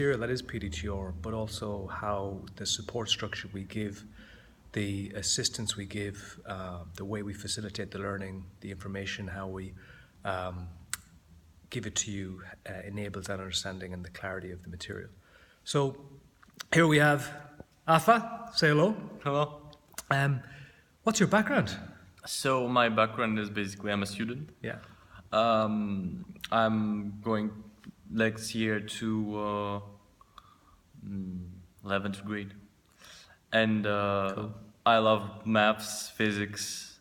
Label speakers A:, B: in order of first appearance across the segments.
A: Here, that is P-DTR, but also how the support structure we give, the assistance we give, the way we facilitate the learning, the information, how we give it to you enables that understanding and the clarity of the material. So here we have Afa. Say hello.
B: Hello.
A: What's your background?
B: So my background is basically I'm a student.
A: Yeah.
B: I'm going next year to 11th grade, and
A: Cool.
B: I love maths, physics,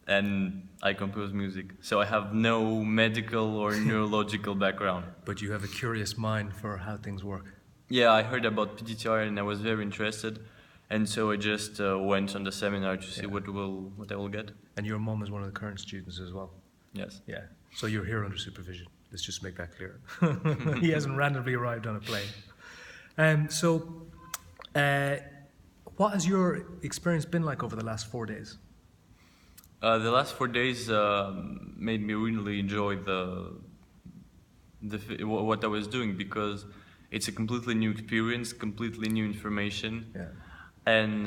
B: and I compose music. So I have no medical or neurological background.
A: But you have a curious mind for how things work.
B: Yeah, I heard about P-DTR and I was very interested, and so I just went on the seminar to see what I will get.
A: And your mum is one of the current students as well.
B: Yes.
A: Yeah. So you're here under supervision. Let's just make that clear. He hasn't randomly arrived on a plane. What has your experience been like over the last 4 days?
B: The last 4 days made me really enjoy what I was doing, because it's a completely new experience, completely new information, and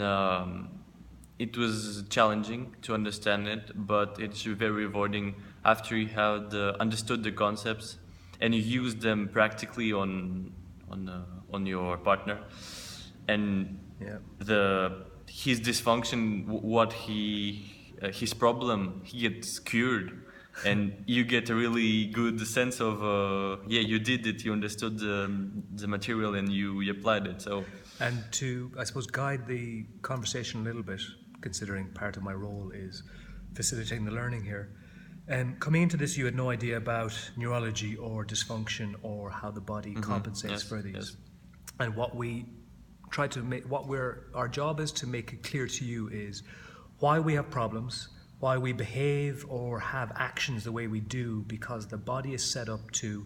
B: it was challenging to understand it, but it's very rewarding after you had understood the concepts and you use them practically on your partner, and his dysfunction, his problem, he gets cured, and you get a really good sense of you did it, you understood the material and you applied it. So,
A: and to, I suppose, guide the conversation a little bit, considering part of my role is facilitating the learning here. Coming into this, you had no idea about neurology or dysfunction or how the body compensates for these.
B: Yes.
A: And what we try to make, our job is to make it clear to you is why we have problems, why we behave or have actions the way we do, because the body is set up to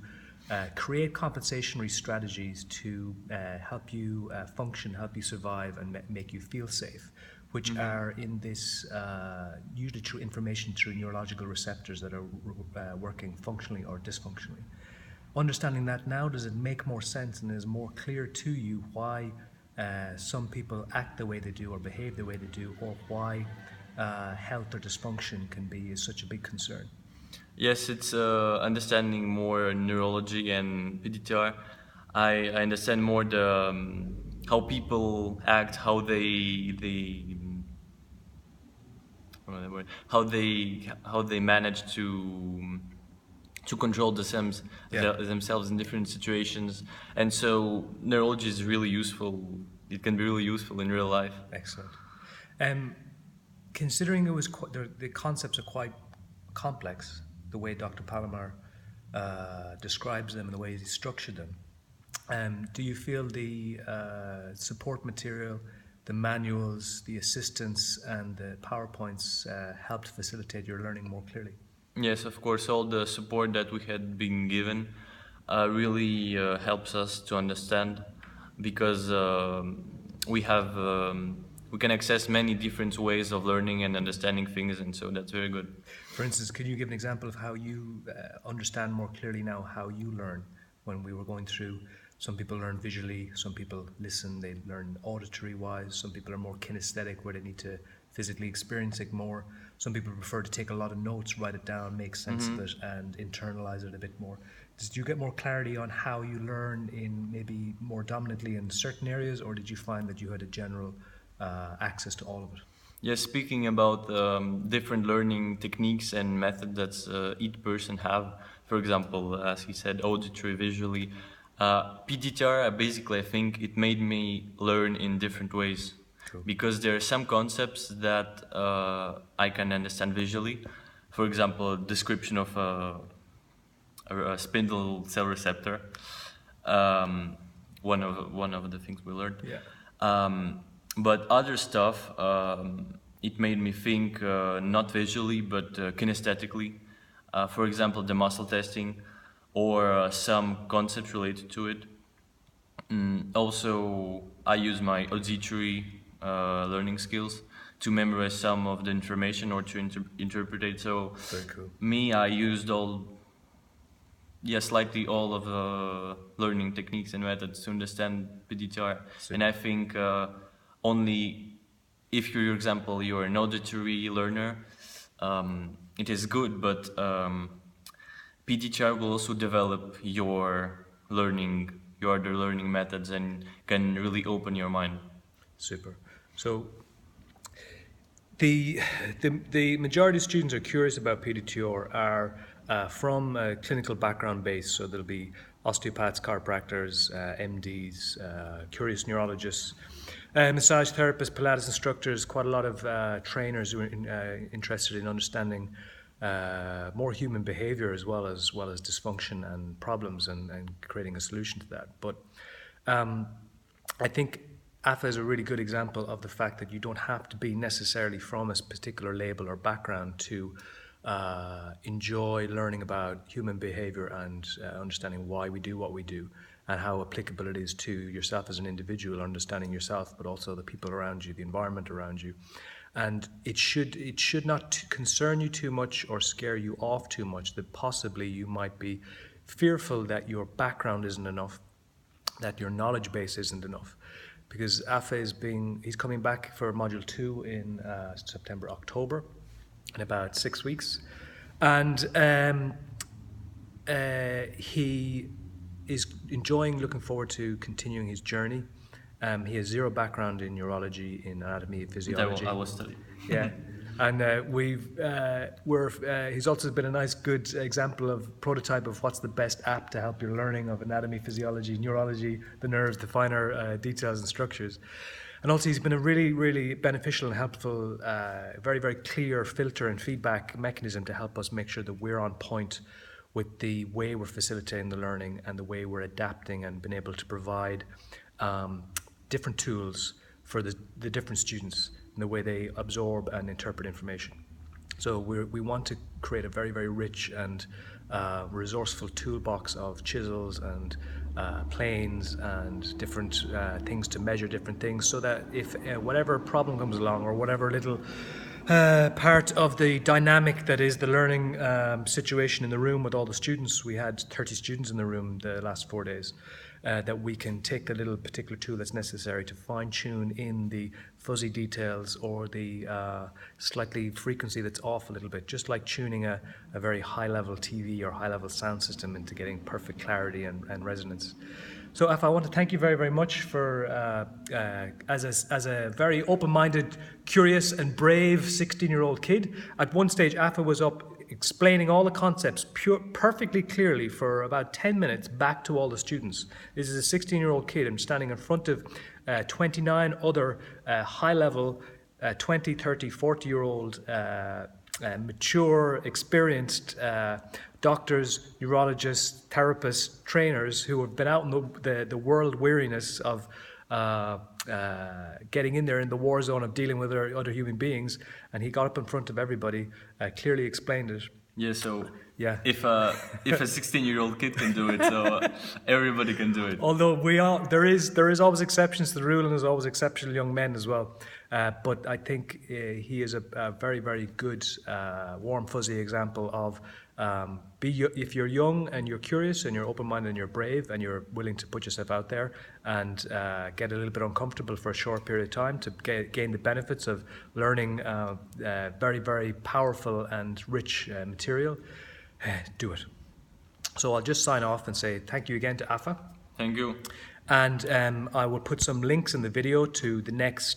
A: create compensatory strategies to help you function, help you survive, and make you feel safe, which are in this, usually through information through neurological receptors that are working functionally or dysfunctionally. Understanding that now, does it make more sense and is more clear to you why some people act the way they do or behave the way they do, or why health or dysfunction is such a big concern?
B: Yes, it's understanding more neurology and P-DTR. I understand more how people act, how they manage to control themselves in different situations, and so neurology is really useful. It can be really useful in real life.
A: Excellent. Considering it was the concepts are quite complex, the way Dr. Palomar describes them and the way he structured them, do you feel the support material, the manuals, the assistance, and the PowerPoints helped facilitate your learning more clearly?
B: Yes, of course. All the support that we had been given really helps us to understand, because we can access many different ways of learning and understanding things, and so that's very good.
A: For instance, could you give an example of how you understand more clearly now how you learn? When we were going through, some people learn visually, some people listen, they learn auditory-wise, some people are more kinesthetic, where they need to physically experience it more. Some people prefer to take a lot of notes, write it down, make sense of it, and internalize it a bit more. Did you get more clarity on how you learn in maybe more dominantly in certain areas, or did you find that you had a general access to all of it?
B: Yes, speaking about different learning techniques and methods that each person have, for example, as he said, auditory, visually, P-DTR, basically, I think it made me learn in different ways.
A: Cool.
B: Because there are some concepts that I can understand visually. For example, a description of a spindle cell receptor, one of the things we learned.
A: Yeah.
B: But other stuff, it made me think not visually, but kinesthetically. For example, the muscle testing, or some concepts related to it. Also, I use my auditory learning skills to memorize some of the information or to interpret it. So,
A: Very cool.
B: I used all slightly all of the learning techniques and methods to understand P-DTR. And I think only if, for example, you're an auditory learner, it is good, but P-DTR will also develop your other learning methods, and can really open your mind.
A: Super. So the majority of students are curious about P-DTR are from a clinical background base, so there'll be osteopaths, chiropractors, MDs, curious neurologists, massage therapists, Pilates instructors, quite a lot of trainers who are interested in understanding more human behavior as well as dysfunction and problems, and creating a solution to that. But I think AFA is a really good example of the fact that you don't have to be necessarily from a particular label or background to enjoy learning about human behavior and understanding why we do what we do, and how applicable it is to yourself as an individual, understanding yourself, but also the people around you, the environment around you. And it should not concern you too much or scare you off too much that possibly you might be fearful that your background isn't enough, that your knowledge base isn't enough. Because AFA he's coming back for Module 2 in September, October, in about 6 weeks. And he is looking forward to continuing his journey. He has zero background in neurology, in anatomy, physiology.
B: I will study.
A: Yeah. And he's also been a nice, good example of prototype of what's the best app to help your learning of anatomy, physiology, neurology, the nerves, the finer details and structures. And also he's been a really, really beneficial and helpful, very, very clear filter and feedback mechanism to help us make sure that we're on point with the way we're facilitating the learning and the way we're adapting and been able to provide different tools for the different students in the way they absorb and interpret information. So we want to create a very, very rich and resourceful toolbox of chisels and planes and different things to measure different things, so that if whatever problem comes along, or whatever little part of the dynamic that is the learning situation in the room with all the students, we had 30 students in the room the last 4 days, that we can take the little particular tool that's necessary to fine-tune in the fuzzy details or the slightly frequency that's off a little bit, just like tuning a very high-level TV or high-level sound system into getting perfect clarity and resonance. So Afa, I want to thank you very, very much for, as a very open-minded, curious and brave 16-year-old kid. At one stage, Afa was up explaining all the concepts perfectly clearly for about 10 minutes back to all the students. This is a 16-year-old kid. I'm standing in front of 29 other high-level 20, 30, 40-year-old mature, experienced doctors, neurologists, therapists, trainers who have been out in the world weariness of getting in there in the war zone of dealing with other human beings, and he got up in front of everybody, clearly explained it.
B: Yeah, so
A: yeah.
B: If a 16-year-old kid can do it, so everybody can do it.
A: Although there is always exceptions to the rule, and there's always exceptional young men as well. But I think he is a very, very good, warm, fuzzy example of if you're young and you're curious and you're open-minded and you're brave and you're willing to put yourself out there and get a little bit uncomfortable for a short period of time to gain the benefits of learning very, very powerful and rich material, do it. So I'll just sign off and say thank you again to Afa.
B: Thank you.
A: And I will put some links in the video to the next